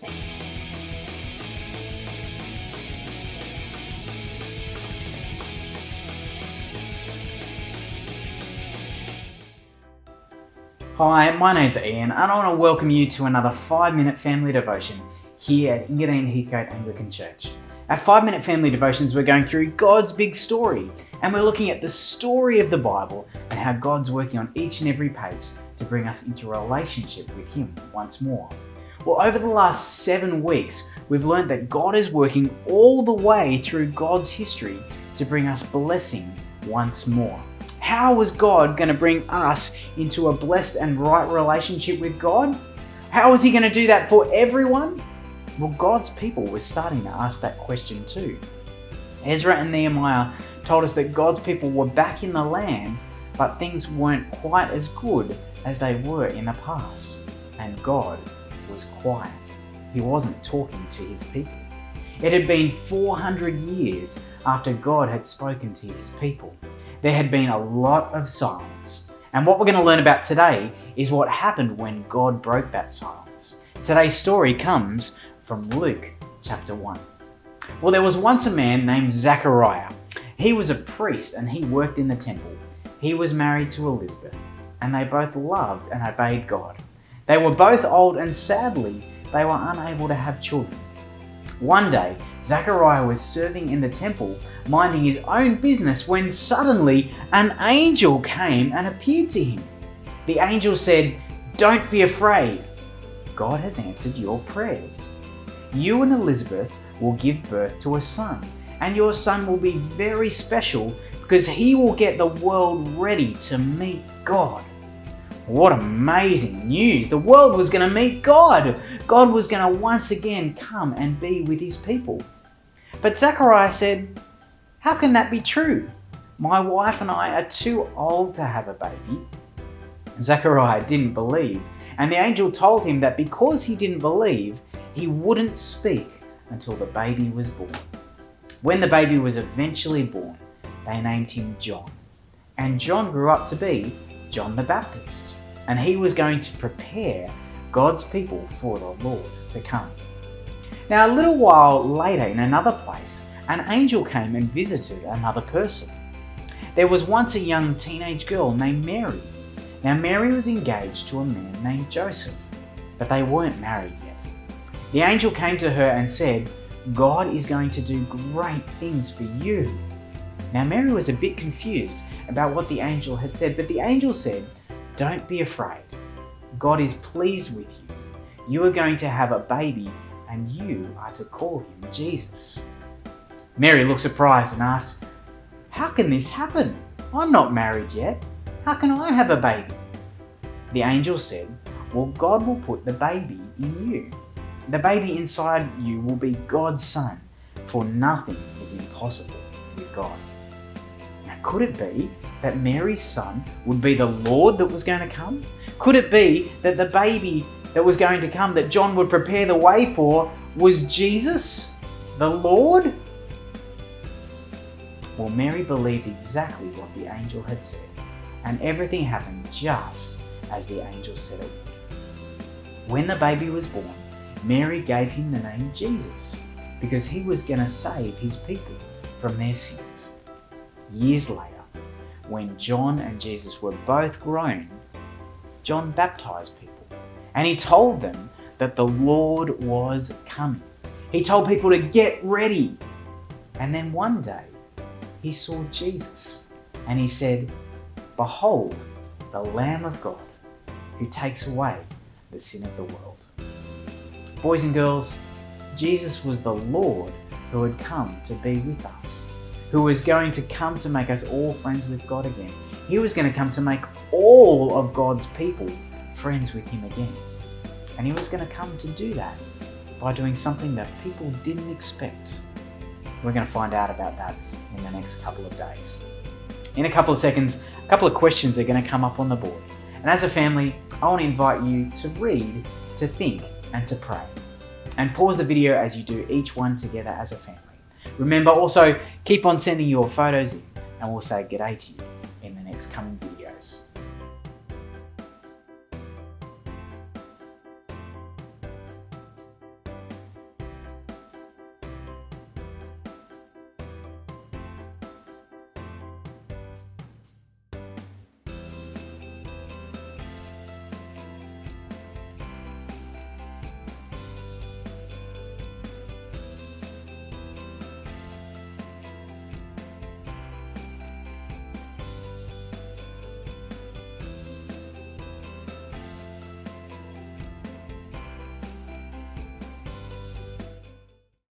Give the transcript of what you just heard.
Hi, my name's Ian and I want to welcome you to another 5-minute family devotion here at Engadine Heathcote Anglican Church. At 5-minute family devotions we're going through God's big story and we're looking at the story of the Bible and how God's working on each and every page to bring us into a relationship with Him once more. Well, over the last 7 weeks we've learned that God is working all the way through God's history to bring us blessing once more. How was God going to bring us into a blessed and right relationship with God? How was He going to do that for everyone? Well, God's people were starting to ask that question too. Ezra and Nehemiah told us that God's people were back in the land, but things weren't quite as good as they were in the past. And God was quiet. He wasn't talking to His people. It had been 400 years after God had spoken to His people. There had been a lot of silence. And what we're going to learn about today is what happened when God broke that silence. Today's story comes from Luke chapter 1. Well, there was once a man named Zachariah. He was a priest and he worked in the temple. He was married to Elizabeth and they both loved and obeyed God. They were both old and sadly, they were unable to have children. One day, Zachariah was serving in the temple, minding his own business, when suddenly an angel came and appeared to him. The angel said, "Don't be afraid. God has answered your prayers. You and Elizabeth will give birth to a son, and your son will be very special because he will get the world ready to meet God." What amazing news! The world was going to meet God. God was going to once again come and be with His people. But Zachariah said, "How can that be true? My wife and I are too old to have a baby." Zachariah didn't believe, and the angel told him that because he didn't believe, he wouldn't speak until the baby was born. When the baby was eventually born, they named him John. And John grew up to be John the Baptist, and he was going to prepare God's people for the Lord to come. Now, a little while later, in another place, an angel came and visited another person. There was once a young teenage girl named Mary. Now, Mary was engaged to a man named Joseph, but they weren't married yet. The angel came to her and said, "God is going to do great things for you." Now, Mary was a bit confused about what the angel had said, but the angel said, "Don't be afraid. God is pleased with you. You are going to have a baby and you are to call him Jesus." Mary looked surprised and asked, "How can this happen? I'm not married yet. How can I have a baby?" The angel said, "Well, God will put the baby in you. The baby inside you will be God's son, for nothing is impossible with God." Now, could it be that Mary's son would be the Lord that was going to come? Could it be that the baby that was going to come, that John would prepare the way for, was Jesus, the Lord? Well, Mary believed exactly what the angel had said, and everything happened just as the angel said it would. When the baby was born, Mary gave him the name Jesus, because he was going to save his people from their sins. Years later, when John and Jesus were both grown, John baptized people, and he told them that the Lord was coming. He told people to get ready. And then one day, he saw Jesus, and he said, "Behold, the Lamb of God, who takes away the sin of the world." Boys and girls, Jesus was the Lord who had come to be with us, who was going to come to make us all friends with God again. He was going to come to make all of God's people friends with Him again. And He was going to come to do that by doing something that people didn't expect. We're going to find out about that in the next couple of days. In a couple of seconds, a couple of questions are going to come up on the board. And as a family, I want to invite you to read, to think, and to pray. And pause the video as you do each one together as a family. Remember, also keep on sending your photos in and we'll say g'day to you in the next coming video.